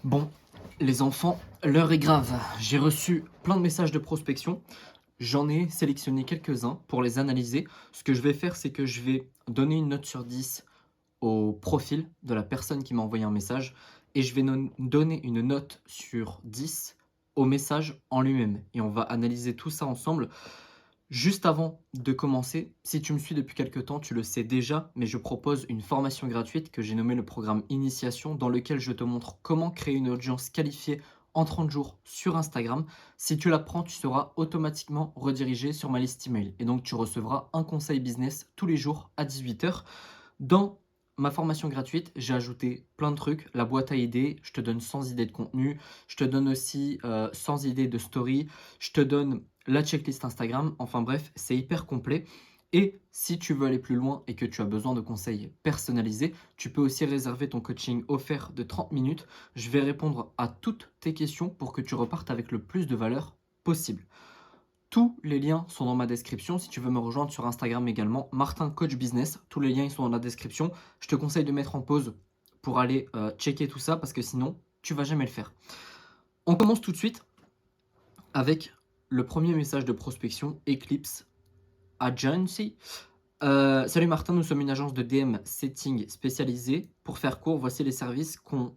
Bon, les enfants, l'heure est grave. J'ai reçu plein de messages de prospection. J'en ai sélectionné quelques-uns pour les analyser. Ce que je vais faire, c'est que je vais donner une note sur 10 au profil de la personne qui m'a envoyé un message et je vais donner une note sur 10 au message en lui-même. Et on va analyser tout ça ensemble. Juste avant de commencer, si tu me suis depuis quelque temps, tu le sais déjà, mais je propose une formation gratuite que j'ai nommée le programme Initiation, dans lequel je te montre comment créer une audience qualifiée en 30 jours sur Instagram. Si tu l'apprends, tu seras automatiquement redirigé sur ma liste email et donc tu recevras un conseil business tous les jours à 18 h. Dans ma formation gratuite, j'ai ajouté plein de trucs, la boîte à idées, je te donne 100 idées de contenu, je te donne aussi 100 idées de story, je te donne la checklist Instagram, enfin bref, c'est hyper complet. Et si tu veux aller plus loin et que tu as besoin de conseils personnalisés, tu peux aussi réserver ton coaching offert de 30 minutes. Je vais répondre à toutes tes questions pour que tu repartes avec le plus de valeur possible. Tous les liens sont dans ma description. Si tu veux me rejoindre sur Instagram également, Martin Coach Business, tous les liens ils sont dans la description. Je te conseille de mettre en pause pour aller checker tout ça parce que sinon, tu vas jamais le faire. On commence tout de suite avec le premier message de prospection, Eclipse Agency. Salut Martin, nous sommes une agence de DM setting spécialisée. Pour faire court, voici les services qu'on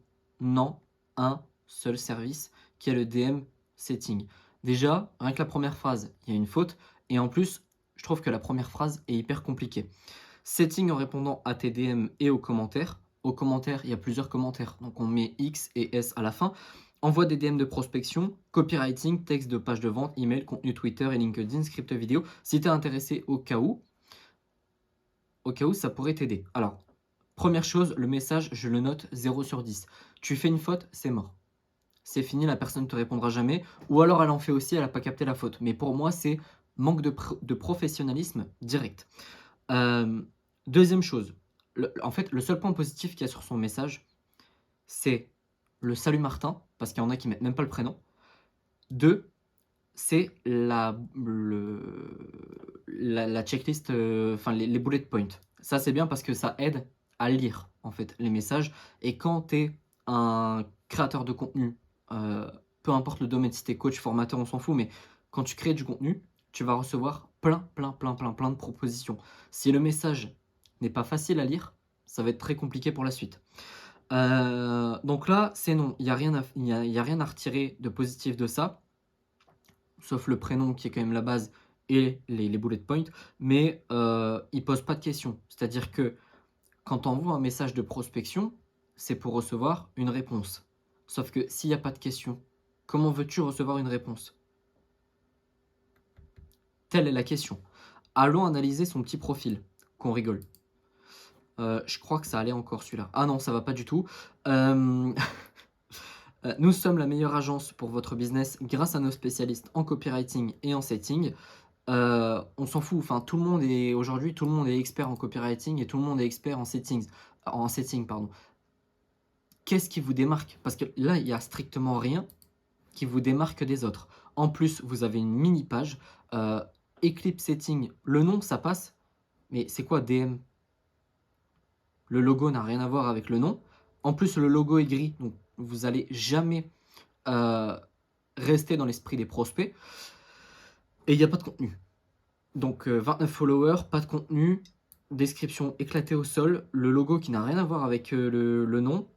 a un seul service qui est le DM setting. Déjà, rien que la première phrase, il y a une faute. Et en plus, je trouve que la première phrase est hyper compliquée. Setting en répondant à tes DM et aux commentaires. Aux commentaires, il y a plusieurs commentaires. Donc on met X et S à la fin. Envoie des DM de prospection, copywriting, texte de page de vente, email, contenu Twitter et LinkedIn, script vidéo. Si tu es intéressé au cas où ça pourrait t'aider. Alors, première chose, le message, je le note 0 sur 10. Tu fais une faute, c'est mort. C'est fini, la personne ne te répondra jamais. Ou alors elle en fait aussi, elle n'a pas capté la faute. Mais pour moi, c'est manque de professionnalisme direct. Deuxième chose, en fait, le seul point positif qu'il y a sur son message, c'est le salut Martin, parce qu'il y en a qui mettent même pas le prénom. Deux, c'est la checklist, enfin les bullet points. Ça, c'est bien parce que ça aide à lire, en fait, les messages. Et quand tu es un créateur de contenu, peu importe le domaine, si tu es coach, formateur, on s'en fout, mais quand tu crées du contenu, tu vas recevoir plein de propositions. Si le message n'est pas facile à lire, ça va être très compliqué pour la suite. Donc là, c'est non, il n'y a rien à retirer de positif de ça, sauf le prénom qui est quand même la base et les bullet points, mais il pose pas de questions. C'est-à-dire que quand tu envoies un message de prospection, c'est pour recevoir une réponse. Sauf que s'il n'y a pas de question, comment veux-tu recevoir une réponse? Telle est la question. Allons analyser son petit profil, qu'on rigole. Je crois que ça allait encore celui-là. Ah non, ça va pas du tout. Nous sommes la meilleure agence pour votre business grâce à nos spécialistes en copywriting et en setting. On s'en fout, enfin tout le monde est aujourd'hui, tout le monde est expert en copywriting et tout le monde est expert en setting, pardon. Qu'est-ce qui vous démarque? Parce que là, il y a strictement rien qui vous démarque des autres. En plus, vous avez une mini page, Eclipse Setting, le nom ça passe, mais c'est quoi DM? Le logo n'a rien à voir avec le nom. En plus, le logo est gris, donc vous allez jamais rester dans l'esprit des prospects. Et il n'y a pas de contenu. Donc 29 followers, pas de contenu, description éclatée au sol, le logo qui n'a rien à voir avec le nom,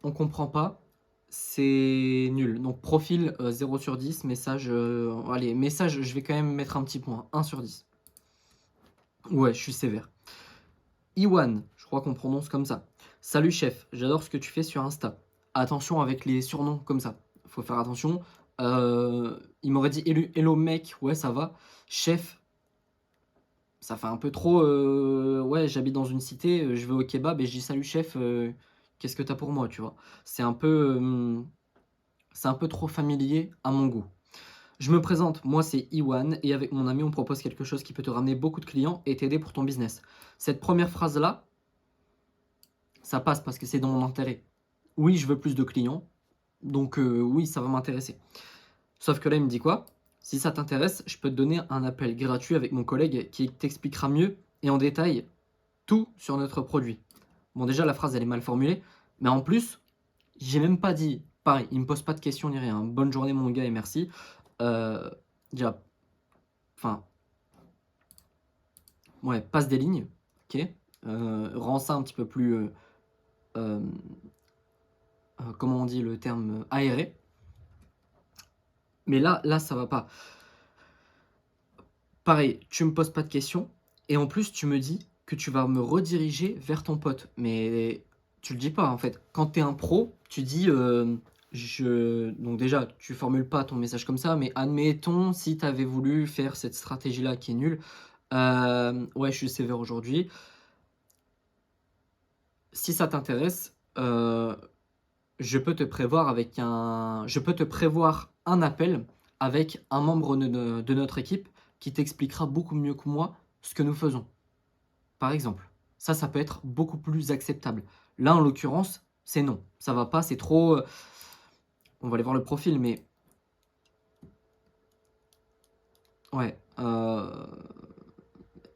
on comprend pas, c'est nul. Donc profil 0 sur 10, message, allez, message, je vais quand même mettre un petit point, 1 sur 10. Ouais, je suis sévère. Iwan, je crois qu'on prononce comme ça. Salut chef, j'adore ce que tu fais sur Insta. Attention avec les surnoms comme ça, faut faire attention. Il m'aurait dit hello mec, ouais ça va. Chef, ça fait un peu trop, ouais, j'habite dans une cité, je vais au kebab et je dis salut chef, qu'est-ce que t'as pour moi, tu vois? C'est un peu trop familier à mon goût. Je me présente, moi c'est Iwan et avec mon ami on propose quelque chose qui peut te ramener beaucoup de clients et t'aider pour ton business. Cette première phrase-là, ça passe parce que c'est dans mon intérêt. Oui, je veux plus de clients, donc oui, ça va m'intéresser. Sauf que là, il me dit quoi? Si ça t'intéresse, je peux te donner un appel gratuit avec mon collègue qui t'expliquera mieux et en détail tout sur notre produit. Bon, déjà, la phrase, elle est mal formulée, mais en plus, j'ai même pas dit pareil, il me pose pas de questions ni rien. Bonne journée mon gars et merci. Déjà, enfin, ouais, passe des lignes, OK. Rends ça un petit peu plus, hem, comment on dit le terme? Aéré. Mais là, ça va pas. Pareil, tu me poses pas de questions et en plus tu me dis que tu vas me rediriger vers ton pote. Mais tu le dis pas en fait. Quand tu es un pro, tu dis, je donc déjà, tu formules pas ton message comme ça, mais admettons si tu avais voulu faire cette stratégie-là qui est nulle. Ouais, je suis sévère aujourd'hui. Si ça t'intéresse, je peux te prévoir un appel avec un membre de notre équipe qui t'expliquera beaucoup mieux que moi ce que nous faisons, par exemple. Ça peut être beaucoup plus acceptable. Là, en l'occurrence, c'est non. Ça va pas, c'est trop, on va aller voir le profil, mais ouais,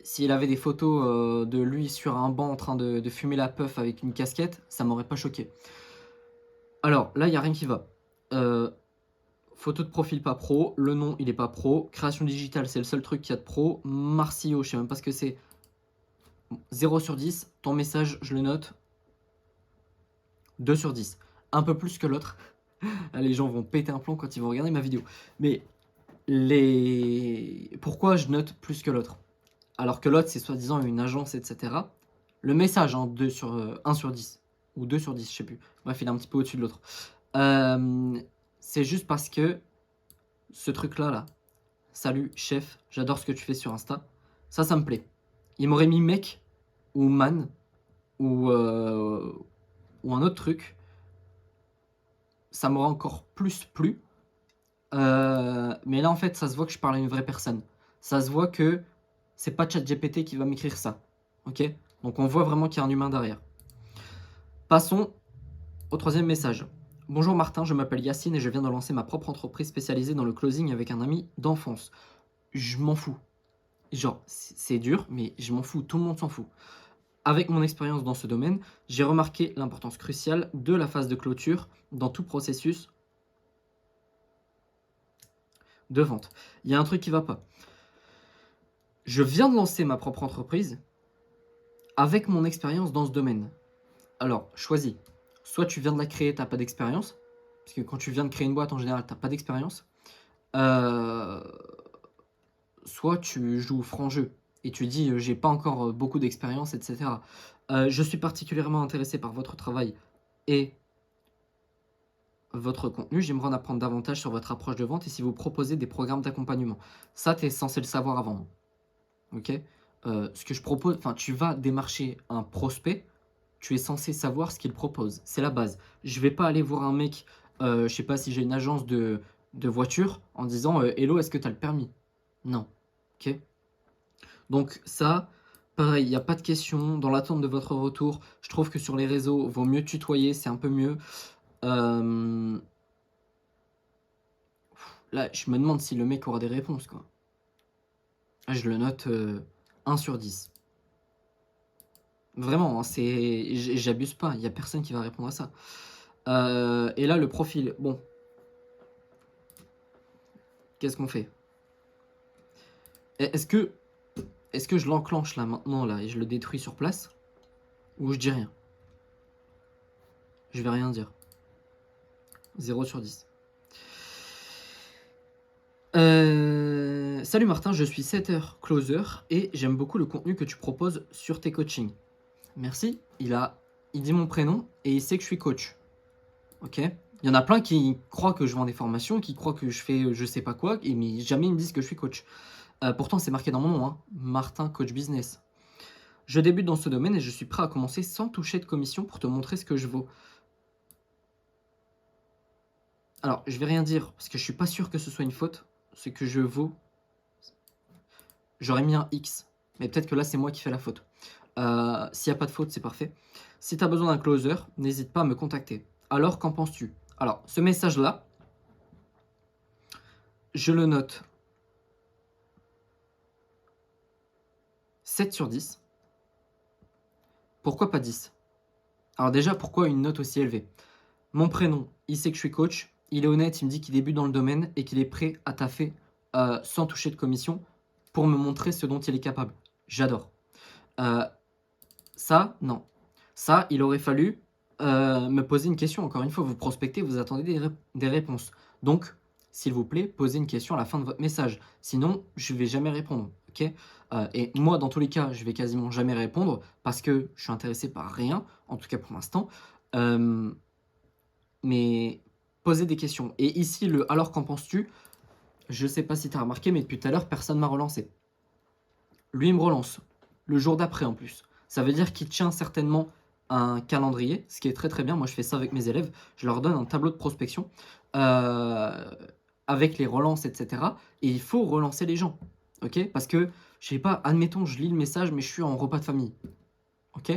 s'il avait des photos, de lui sur un banc en train de fumer la puff avec une casquette, ça m'aurait pas choqué. Alors là, il y a rien qui va. Heu Photo de profil pas pro, le nom il est pas pro, création digitale c'est le seul truc qu'il y a de pro, Marsillo je sais même pas ce que c'est. 0/10, ton message je le note 2/10, un peu plus que l'autre. Ah, les gens vont péter un plomb quand ils vont regarder ma vidéo. Mais pourquoi je note plus que l'autre? Alors que l'autre c'est soi-disant une agence et cetera. Le message, hein, 1/10 ou 2/10, je sais plus. Bref, il est un petit peu au-dessus de l'autre. C'est juste parce que ce truc-là là, salut chef, j'adore ce que tu fais sur Insta. Ça me plaît. Il m'aurait mis mec ou man ou, ou un autre truc, ça m'aurait encore plus plu. Mais là, en fait, ça se voit que je parle à une vraie personne. Ça se voit que c'est pas ChatGPT qui va m'écrire ça. OK? Donc on voit vraiment qu'il y a un humain derrière. Passons au troisième message. Bonjour Martin, je m'appelle Yacine et je viens de lancer ma propre entreprise spécialisée dans le closing avec un ami d'enfance. Je m'en fous. Genre, c'est dur, mais je m'en fous, tout le monde s'en fout. Avec mon expérience dans ce domaine, j'ai remarqué l'importance cruciale de la phase de clôture dans tout processus de vente. Il y a un truc qui va pas. Je viens de lancer ma propre entreprise avec mon expérience dans ce domaine. Alors, choisis. Soit tu viens de la créer, tu as pas d'expérience, parce que quand tu viens de créer une boîte, en général, tu pas d'expérience. Heu, Soit tu joues franc jeu et tu dis, «J'ai pas encore, beaucoup d'expérience» et cetera. Je suis particulièrement intéressé par votre travail et votre contenu. J'aimerais en apprendre davantage sur votre approche de vente et si vous proposez des programmes d'accompagnement. Ça, tu es censé le savoir avant, OK? Ce que je propose, enfin, tu vas démarcher un prospect, tu es censé savoir ce qu'il propose. C'est la base. Je vais pas aller voir un mec, je sais pas si j'ai une agence de voitures en disant, «Hello, est-ce que tu as le permis?» Non, OK? Donc ça, pareil, il y a pas de question. Dans l'attente de votre retour, je trouve que sur les réseaux, vaut mieux tutoyer, c'est un peu mieux. Hem Là, je me demande si le mec aura des réponses, quoi. Là, je le note, 1/10. Vraiment, hein, j'abuse pas, il y a personne qui va répondre à ça. Et là, le profil, bon, qu'est-ce qu'on fait? Est-ce que je l'enclenche là, maintenant, là, et je le détruis sur place? Ou je dis rien? Je vais rien dire. 0/10. Salut Martin, je suis setter closer et j'aime beaucoup le contenu que tu proposes sur tes coachings. Merci. Il dit mon prénom et il sait que je suis coach. OK? Il y en a plein qui croient que je vends des formations, qui croient que je fais, je sais pas quoi, et mais jamais ils me disent que je suis coach. Pourtant c'est marqué dans mon nom, hein, Martin coach business. Je débute dans ce domaine et je suis prêt à commencer sans toucher de commission pour te montrer ce que je vaux. Alors, je vais rien dire parce que je suis pas sûr que ce soit une faute. Ce que je vaux, j'aurais mis un X, mais peut-être que là c'est moi qui fais la faute. S'il y a pas de faute, c'est parfait. Si tu as besoin d'un closer, n'hésite pas à me contacter. Alors, qu'en penses-tu? Alors, ce message-là, je le note 7/10. Pourquoi pas 10? Alors déjà, pourquoi une note aussi élevée? Mon prénom, il sait que je suis coach, il est honnête, il me dit qu'il débute dans le domaine et qu'il est prêt à taffer sans toucher de commission pour me montrer ce dont il est capable. J'adore. Ça, non. Ça, il aurait fallu me poser une question. Encore une fois, vous prospectez, vous attendez des réponses. Donc, s'il vous plaît, posez une question à la fin de votre message. Sinon, je ne vais jamais répondre. Ok. Et moi, dans tous les cas, je vais quasiment jamais répondre parce que je suis intéressé par rien, en tout cas pour l'instant. Mais posez des questions. Et ici, le alors qu'en penses-tu? Je sais pas si tu as remarqué, mais depuis tout à l'heure, personne m'a relancé. Lui, il me relance. Le jour d'après, en plus. Ça veut dire qu'il tient certainement un calendrier, ce qui est très très bien. Moi, je fais ça avec mes élèves. Je leur donne un tableau de prospection avec les relances, etc. Et il faut relancer les gens. Ok? Parce que, je sais pas, admettons, je lis le message, mais je suis en repas de famille. Ok?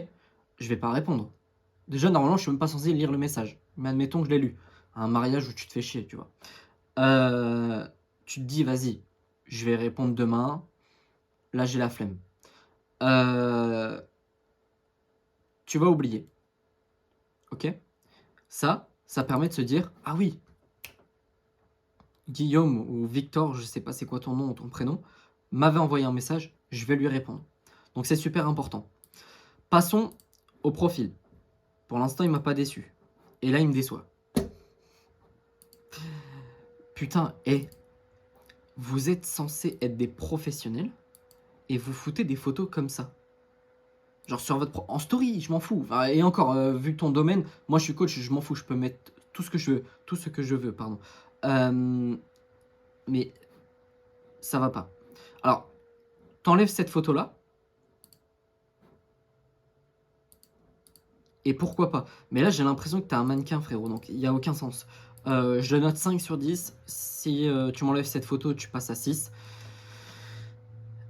Je vais pas répondre. Déjà, normalement, je suis même pas censé lire le message. Mais admettons que je l'ai lu. Un mariage où tu te fais chier, tu vois. Tu te dis, vas-y, je vais répondre demain. Là, j'ai la flemme. Tu vas oublier. Ok? Ça permet de se dire, ah oui, Guillaume ou Victor, je sais pas c'est quoi ton nom ou ton prénom, m'avait envoyé un message, je vais lui répondre. Donc c'est super important. Passons au profil. Pour l'instant, il m'a pas déçu. Et là, il me déçoit. Putain, vous êtes censés être des professionnels et vous foutez des photos comme ça. Genre sur votre en story, je m'en fous. Enfin, et encore, vu ton domaine, moi je suis coach, je m'en fous, je peux mettre tout ce que je veux, tout ce que je veux, pardon. Mais ça va pas. Alors, t'enlèves cette photo-là. Et pourquoi pas? Mais là, j'ai l'impression que t'es un mannequin, frérot, donc il n'y a aucun sens. Je le note 5 sur 10. Si tu m'enlèves cette photo, tu passes à 6.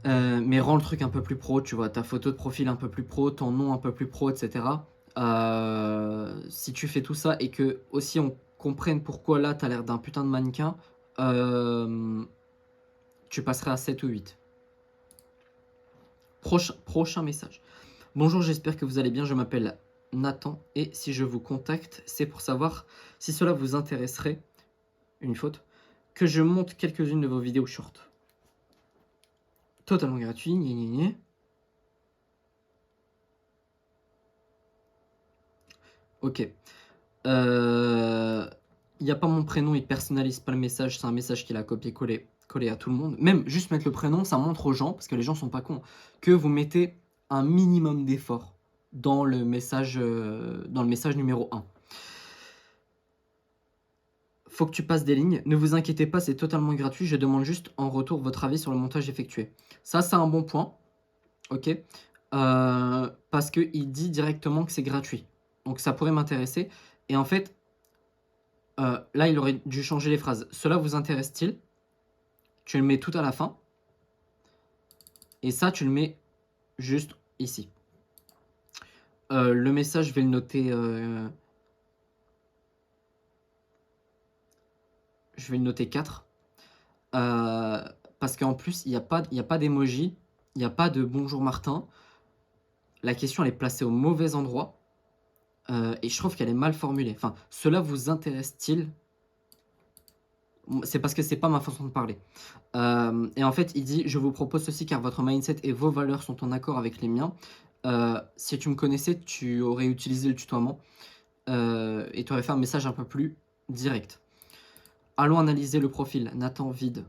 Mais rends le truc un peu plus pro, tu vois, ta photo de profil un peu plus pro, ton nom un peu plus pro, etc. Si tu fais tout ça et que aussi on comprenne pourquoi là t'as l'air d'un putain de mannequin, tu passerais à 7 ou 8. Prochain message. Bonjour, j'espère que vous allez bien, je m'appelle Nathan et si je vous contacte, c'est pour savoir si cela vous intéresserait, une faute, que je monte quelques-unes de vos vidéos short. Totalement gratuit, gna gna gna. Ok. Il n'y a pas mon prénom, il personnalise pas le message, c'est un message qu'il a copié-collé à tout le monde. Même juste mettre le prénom, ça montre aux gens, parce que les gens sont pas cons, que vous mettez un minimum d'effort dans le message numéro 1. Faut que tu passes des lignes. Ne vous inquiétez pas, c'est totalement gratuit. Je demande juste en retour votre avis sur le montage effectué. Ça, c'est un bon point. Ok. Parce qu'il dit directement que c'est gratuit. Donc ça pourrait m'intéresser. Et en fait, là, il aurait dû changer les phrases. Cela vous intéresse-t-il? Tu le mets tout à la fin. Et ça, tu le mets juste ici. Le message, je vais le noter. Je vais le noter 4. Parce qu'en plus, il n'y a pas d'emoji. Il n'y a pas de bonjour Martin. La question, elle est placée au mauvais endroit. Et je trouve qu'elle est mal formulée. Enfin, cela vous intéresse-t-il? C'est parce que c'est pas ma façon de parler. Et en fait, il dit, je vous propose ceci car votre mindset et vos valeurs sont en accord avec les miens. Si tu me connaissais, tu aurais utilisé le tutoiement et tu aurais fait un message un peu plus direct. Allons analyser le profil. Nathan vide.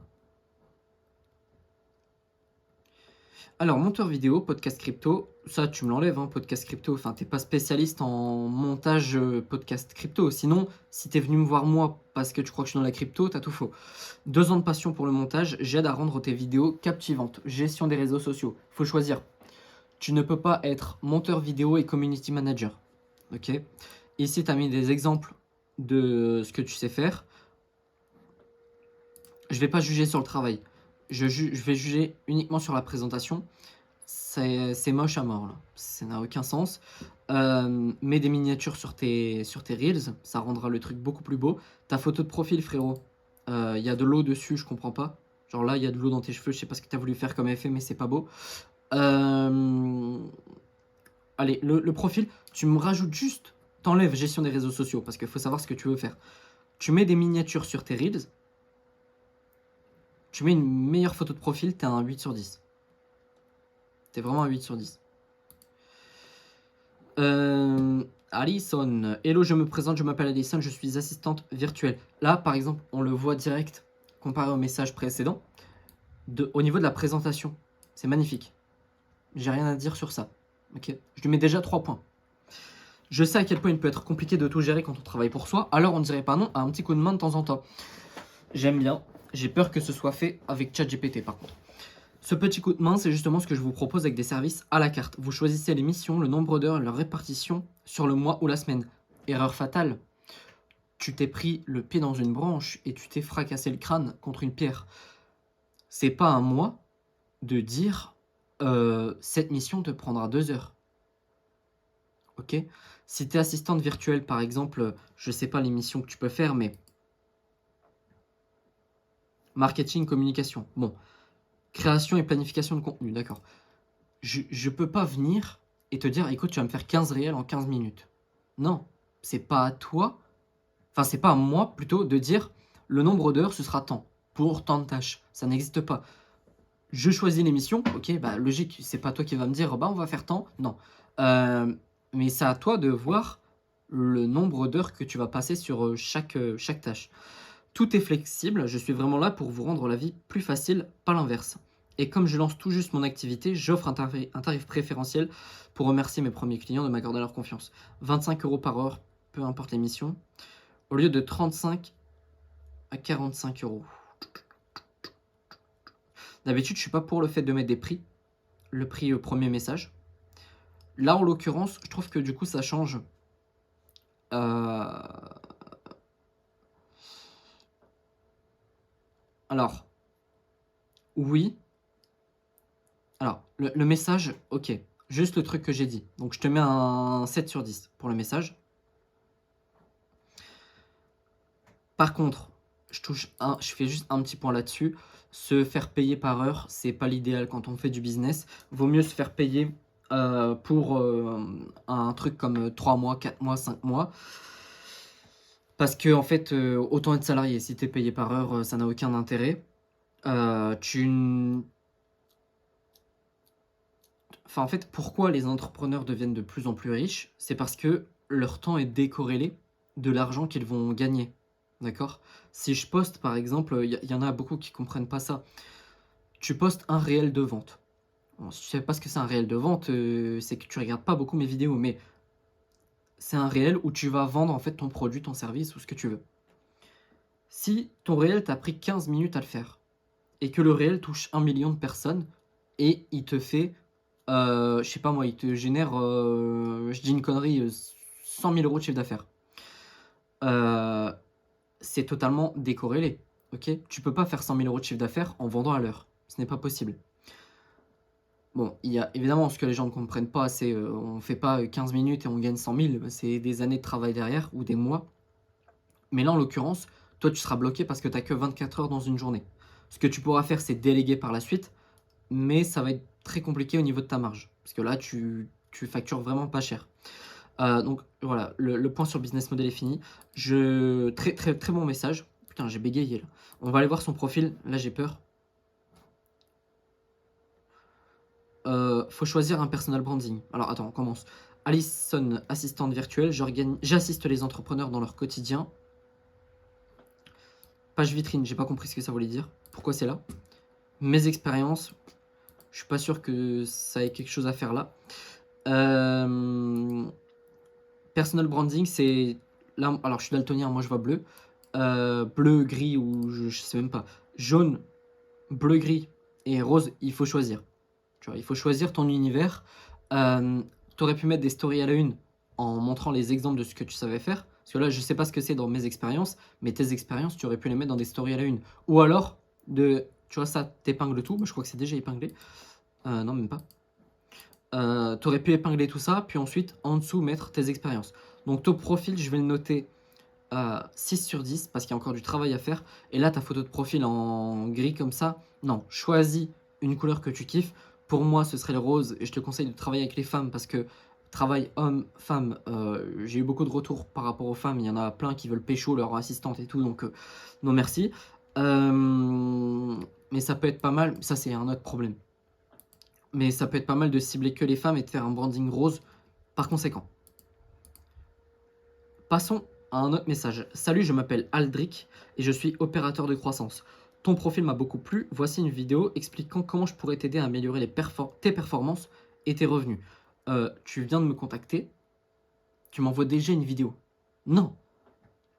Alors, monteur vidéo, podcast crypto, ça tu me l'enlèves, hein, podcast crypto, enfin t'es pas spécialiste en montage podcast crypto, sinon si t'es venu me voir moi parce que tu crois que je suis dans la crypto, t'as tout faux. 2 ans de passion pour le montage, j'aide à rendre tes vidéos captivantes, gestion des réseaux sociaux, faut choisir. Tu ne peux pas être monteur vidéo et community manager, ok? Ici t'as mis des exemples de ce que tu sais faire, je vais pas juger sur le travail, je vais juger uniquement sur la présentation. C'est moche à mort là, ça n'a aucun sens. Mets des miniatures sur tes reels, ça rendra le truc beaucoup plus beau. Ta photo de profil, frérot, il y a de l'eau dessus, je comprends pas. Genre là, il y a de l'eau dans tes cheveux, je sais pas ce que t'as voulu faire comme effet, mais c'est pas beau. Allez, le profil, tu me rajoutes juste t'enlèves gestion des réseaux sociaux parce qu'il faut savoir ce que tu veux faire. Tu mets des miniatures sur tes reels. Tu mets une meilleure photo de profil, t'es un 8 sur 10. T'es vraiment un 8 sur 10. Alison. Hello, je me présente, je m'appelle Alison, je suis assistante virtuelle. Là, par exemple, on le voit direct comparé au message précédent. Au niveau de la présentation, c'est magnifique. J'ai rien à dire sur ça. Ok, je lui mets déjà 3 points. Je sais à quel point il peut être compliqué de tout gérer quand on travaille pour soi, alors on ne dirait pas non à un petit coup de main de temps en temps. J'aime bien. J'ai peur que ce soit fait avec ChatGPT par contre. Ce petit coup de main, c'est justement ce que je vous propose avec des services à la carte. Vous choisissez les missions, le nombre d'heures et leur répartition sur le mois ou la semaine. Erreur fatale, tu t'es pris le pied dans une branche et tu t'es fracassé le crâne contre une pierre. C'est pas à moi de dire cette mission te prendra 2 heures. Ok? Si tu es assistante virtuelle, par exemple, je sais pas les missions que tu peux faire, mais marketing, communication. Bon, création et planification de contenu, d'accord. Je peux pas venir et te dire, écoute, tu vas me faire 15 réels en 15 minutes. Non, c'est pas à toi, enfin, c'est pas à moi plutôt de dire le nombre d'heures, ce sera tant pour tant de tâches. Ça n'existe pas. Je choisis l'émission, ok, bah logique, c'est pas toi qui va me dire, bah on va faire tant. Non. Mais c'est à toi de voir le nombre d'heures que tu vas passer sur chaque tâche. Tout est flexible, je suis vraiment là pour vous rendre la vie plus facile, pas l'inverse. Et comme je lance tout juste mon activité, j'offre un tarif préférentiel pour remercier mes premiers clients de m'accorder leur confiance. 25 € par heure, peu importe l'émission, au lieu de 35 à 45 euros. D'habitude, je suis pas pour le fait de mettre des prix, le prix au premier message. Là, en l'occurrence, je trouve que du coup, ça change. Alors, oui. Alors, le message, ok. Juste le truc que j'ai dit. Donc, je te mets un 7 sur 10 pour le message. Par contre, je fais juste un petit point là-dessus. Se faire payer par heure, c'est pas l'idéal quand on fait du business. Vaut mieux se faire payer pour un truc comme 3 mois, 4 mois, 5 mois. Parce que, en fait, autant être salarié. Si tu es payé par heure, ça n'a aucun intérêt. Enfin, en fait, pourquoi les entrepreneurs deviennent de plus en plus riches? C'est parce que leur temps est décorrélé de l'argent qu'ils vont gagner. D'accord? Si je poste, par exemple, il y en a beaucoup qui comprennent pas ça. Tu postes un réel de vente. Bon, si tu sais pas ce que c'est un réel de vente, c'est que tu regardes pas beaucoup mes vidéos, mais c'est un réel où tu vas vendre en fait ton produit, ton service ou ce que tu veux. Si ton réel t'a pris 15 minutes à le faire et que le réel touche 1 million de personnes et il te fait, je sais pas moi, il te génère, je dis une connerie, 100 000 € de chiffre d'affaires. C'est totalement décorrélé, ok? Tu peux pas faire 100 000 € de chiffre d'affaires en vendant à l'heure. Ce n'est pas possible. Bon, il y a évidemment ce que les gens ne comprennent pas, c'est on fait pas 15 minutes et on gagne 100 000, c'est des années de travail derrière ou des mois. Mais là, en l'occurrence, toi, tu seras bloqué parce que tu n'as que 24 heures dans une journée. Ce que tu pourras faire, c'est déléguer par la suite, mais ça va être très compliqué au niveau de ta marge. Parce que là, tu factures vraiment pas cher. Donc voilà, le point sur le business model est fini. Très, très, très bon message. Putain, j'ai bégayé là. On va aller voir son profil. Là, j'ai peur. Faut choisir un personal branding. Alors attends, on commence. Alison, assistante virtuelle. J'assiste les entrepreneurs dans leur quotidien. Page vitrine, j'ai pas compris ce que ça voulait dire. Pourquoi c'est là? Mes expériences, je suis pas sûr que ça ait quelque chose à faire là. Personal branding, c'est là. Alors je suis daltonien, moi je vois bleu, bleu, gris ou je sais même pas. Jaune, bleu, gris et rose. Il faut choisir. Tu vois, il faut choisir ton univers. T'aurais pu mettre des stories à la une en montrant les exemples de ce que tu savais faire. Parce que là, je sais pas ce que c'est dans mes expériences, mais tes expériences, tu aurais pu les mettre dans des stories à la une. Ou alors, tu vois ça, t'épingles tout. Moi, je crois que c'est déjà épinglé. Non, même pas. Tu aurais pu épingler tout ça, puis ensuite, en dessous, mettre tes expériences. Donc, ton profil, je vais le noter 6 sur 10 parce qu'il y a encore du travail à faire. Et là, ta photo de profil en gris comme ça, non, choisis une couleur que tu kiffes. Pour moi, ce serait le rose et je te conseille de travailler avec les femmes parce que travail homme-femme, j'ai eu beaucoup de retours par rapport aux femmes. Il y en a plein qui veulent pécho leur assistante et tout, donc non merci. Mais ça peut être pas mal, ça c'est un autre problème. Mais ça peut être pas mal de cibler que les femmes et de faire un branding rose par conséquent. Passons à un autre message. Salut, je m'appelle Aldric et je suis opérateur de croissance. Ton profil m'a beaucoup plu. Voici une vidéo expliquant comment je pourrais t'aider à améliorer tes performances et tes revenus. Tu viens de me contacter. Tu m'envoies déjà une vidéo. Non,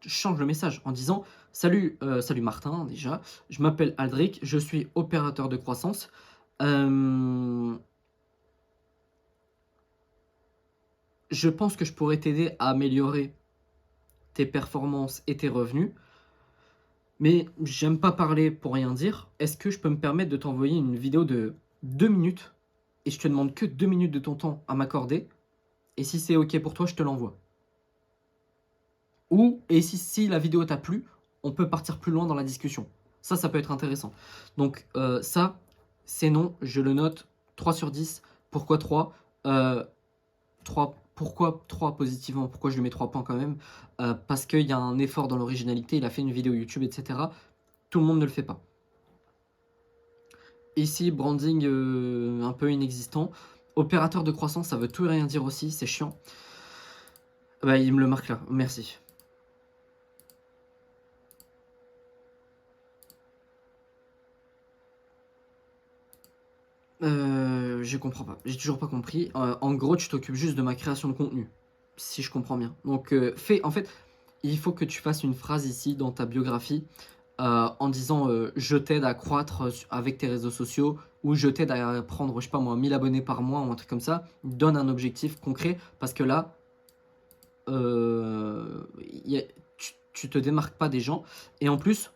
change le message en disant salut, salut Martin déjà. Je m'appelle Aldric, je suis opérateur de croissance. Je pense que je pourrais t'aider à améliorer tes performances et tes revenus. Mais j'aime pas parler pour rien dire. Est-ce que je peux me permettre de t'envoyer une vidéo de 2 minutes et je te demande que 2 minutes de ton temps à m'accorder et si c'est ok pour toi, je te l'envoie. Et si la vidéo t'a plu, on peut partir plus loin dans la discussion. Ça peut être intéressant. Donc ça, c'est non, je le note 3 sur 10. Pourquoi 3 Pourquoi 3 positivement? Pourquoi je lui mets 3 points quand même? Parce qu'il y a un effort dans l'originalité, il a fait une vidéo YouTube, etc. Tout le monde ne le fait pas. Ici, branding un peu inexistant. Opérateur de croissance, ça veut tout et rien dire aussi, c'est chiant. Bah, il me le marque là, merci. Je comprends pas, j'ai toujours pas compris. En gros, tu t'occupes juste de ma création de contenu, si je comprends bien. Donc, en fait, il faut que tu fasses une phrase ici dans ta biographie en disant je t'aide à croître avec tes réseaux sociaux ou je t'aide à prendre, je sais pas moi, 1000 abonnés par mois ou un truc comme ça. Donne un objectif concret parce que là, tu te démarques pas des gens. Et en plus,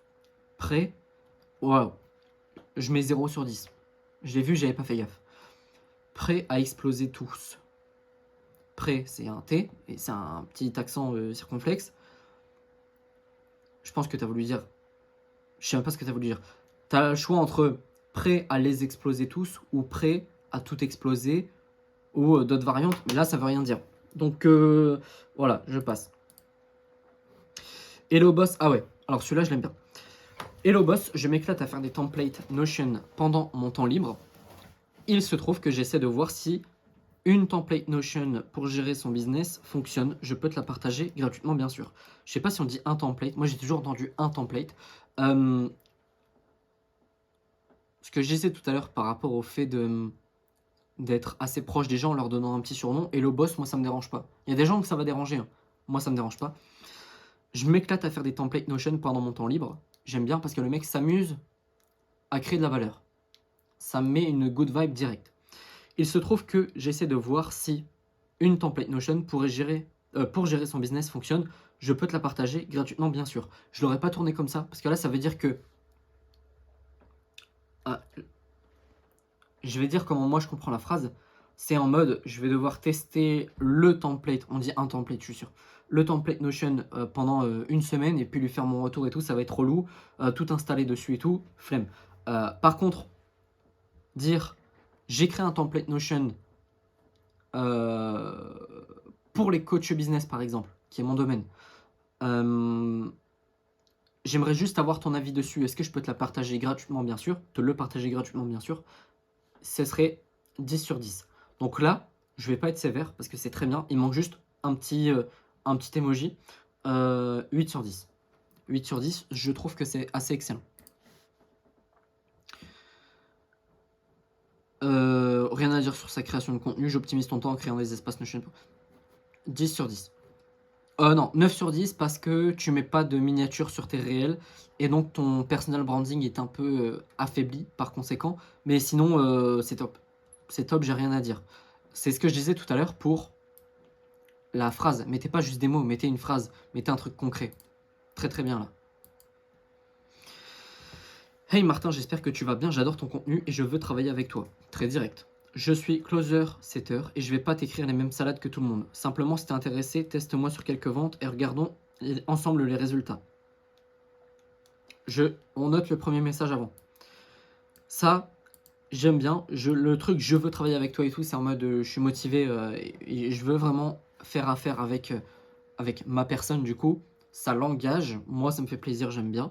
prêt, waouh, je mets 0 sur 10. Je l'ai vu, j'avais pas fait gaffe. Prêt à exploser tous. Prêt, c'est un T, et c'est un petit accent circonflexe. Je pense que tu as voulu dire... Je sais même pas ce que tu as voulu dire. Tu as le choix entre prêt à les exploser tous ou prêt à tout exploser ou d'autres variantes, mais là, ça veut rien dire. Donc, voilà, je passe. Hello Boss, ah ouais, alors celui-là, je l'aime bien. Hello Boss, je m'éclate à faire des templates Notion pendant mon temps libre. Il se trouve que j'essaie de voir si une template Notion pour gérer son business fonctionne. Je peux te la partager gratuitement, bien sûr. Je sais pas si on dit un template. Moi, j'ai toujours entendu un template. Ce que je disais tout à l'heure par rapport au fait d'être assez proche des gens en leur donnant un petit surnom. Hello Boss, moi, ça me dérange pas. Il y a des gens que ça va déranger. Hein. Moi, ça me dérange pas. Je m'éclate à faire des templates Notion pendant mon temps libre. J'aime bien parce que le mec s'amuse à créer de la valeur. Ça me met une good vibe directe. Il se trouve que j'essaie de voir si une template Notion pour gérer son business fonctionne. Je peux te la partager gratuitement, bien sûr. Je ne l'aurais pas tourné comme ça, parce que là, ça veut dire que... je vais dire comment moi je comprends la phrase. C'est en mode, je vais devoir tester le template, on dit un template, je suis sûr, le template Notion pendant une semaine, et puis lui faire mon retour et tout, ça va être relou, tout installer dessus et tout, flemme. Par contre, dire, j'ai créé un template Notion pour les coachs business par exemple, qui est mon domaine. J'aimerais juste avoir ton avis dessus. Est-ce que je peux te la partager gratuitement, bien sûr? Te le partager gratuitement, bien sûr. Ce serait 10 sur 10. Donc là, je vais pas être sévère parce que c'est très bien. Il manque juste un petit emoji. 8 sur 10. 8 sur 10, je trouve que c'est assez excellent. Rien à dire sur sa création de contenu. J'optimise ton temps en créant des espaces Notion. 10 sur 10. Non, 9 sur 10 parce que tu mets pas de miniature sur tes réels et donc ton personal branding est un peu affaibli par conséquent. Mais sinon, c'est top. C'est top, j'ai rien à dire. C'est ce que je disais tout à l'heure pour la phrase. Mettez pas juste des mots, mettez une phrase. Mettez un truc concret. Très très bien là. Hey Martin, j'espère que tu vas bien, j'adore ton contenu et je veux travailler avec toi. Très direct. Je suis closer setter et je vais pas t'écrire les mêmes salades que tout le monde. Simplement, si t'es intéressé, teste-moi sur quelques ventes et regardons ensemble les résultats. On note le premier message avant. Ça, j'aime bien. Le truc, je veux travailler avec toi et tout, c'est en mode, je suis motivé et je veux vraiment faire affaire avec ma personne, du coup. Ça l'engage. Moi, ça me fait plaisir, j'aime bien.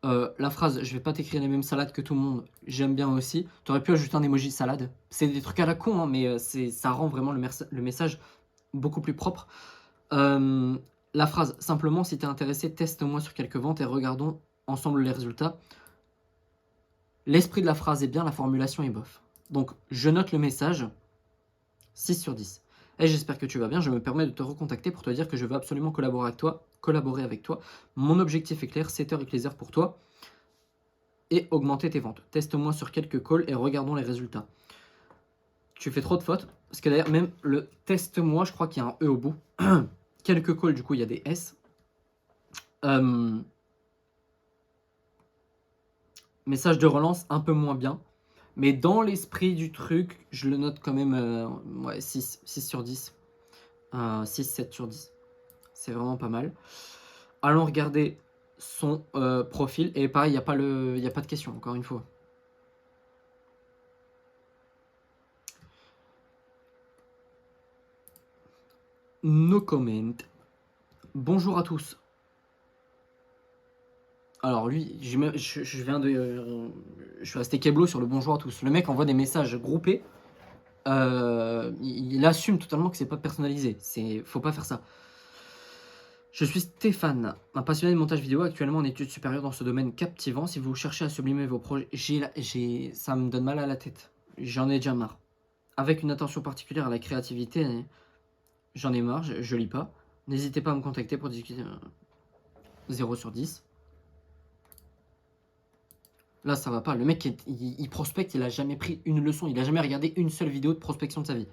La phrase, je vais pas t'écrire les mêmes salades que tout le monde, j'aime bien aussi. Tu aurais pu ajouter un emoji salade. C'est des trucs à la con, hein, mais ça rend vraiment le message beaucoup plus propre. Euh, la phrase, simplement, si tu es intéressé, teste-moi sur quelques ventes et regardons ensemble les résultats. L'esprit de la phrase est bien, la formulation est bof. Donc, je note le message, 6 sur 10. Et j'espère que tu vas bien. Je me permets de te recontacter pour te dire que je veux absolument collaborer avec toi. Mon objectif est clair, 7 heures et plaisir pour toi. Et augmenter tes ventes. Teste-moi sur quelques calls et regardons les résultats. Tu fais trop de fautes. Parce que d'ailleurs, même le teste-moi, je crois qu'il y a un E au bout. Quelques calls, du coup, il y a des S. Message de relance, un peu moins bien. Mais dans l'esprit du truc, je le note quand même ouais, 6 sur 10. 6, 7 sur 10. C'est vraiment pas mal. Allons regarder son profil. Et pareil, il n'y a pas de question, encore une fois. No comment. Bonjour à tous. Alors lui, je viens de... je suis resté keblo sur le bonjour à tous. Le mec envoie des messages groupés. Il assume totalement que c'est pas personnalisé. Faut pas faire ça. Je suis Stéphane, un passionné de montage vidéo, actuellement en études supérieures dans ce domaine captivant. Si vous cherchez à sublimer vos projets, ça me donne mal à la tête. J'en ai déjà marre. Avec une attention particulière à la créativité, j'en ai marre, je lis pas. N'hésitez pas à me contacter pour discuter. 0 sur 10. Là, ça va pas. Le mec, il prospecte, il a jamais pris une leçon, il a jamais regardé une seule vidéo de prospection de sa vie.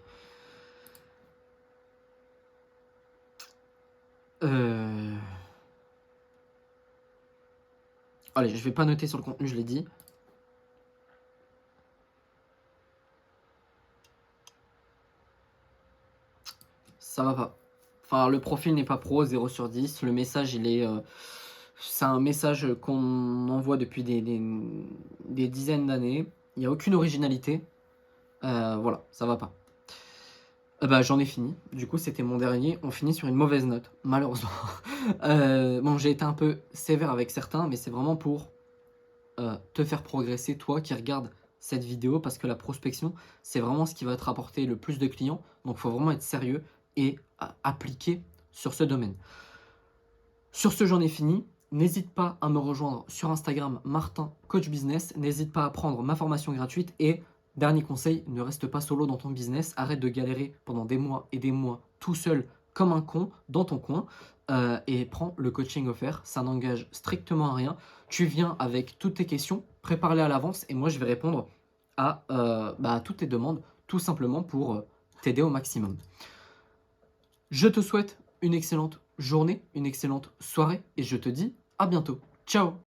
Allez, je vais pas noter sur le contenu, je l'ai dit. Ça va pas. Enfin, le profil n'est pas pro, 0 sur 10. Le message, c'est un message qu'on envoie depuis des dizaines d'années. Il n'y a aucune originalité. Voilà, ça va pas. Bah, j'en ai fini. Du coup, c'était mon dernier. On finit sur une mauvaise note, malheureusement. Bon, j'ai été un peu sévère avec certains, mais c'est vraiment pour te faire progresser, toi qui regardes cette vidéo, parce que la prospection, c'est vraiment ce qui va te rapporter le plus de clients. Donc, il faut vraiment être sérieux et appliquer sur ce domaine. Sur ce, j'en ai fini. N'hésite pas à me rejoindre sur Instagram, Martin Coach Business. N'hésite pas à prendre ma formation gratuite. Et dernier conseil, ne reste pas solo dans ton business. Arrête de galérer pendant des mois et des mois tout seul comme un con dans ton coin. Et prends le coaching offert. Ça n'engage strictement à rien. Tu viens avec toutes tes questions, prépare-les à l'avance. Et moi, je vais répondre à toutes tes demandes, tout simplement pour t'aider au maximum. Je te souhaite une excellente journée, une excellente soirée et je te dis à bientôt. Ciao!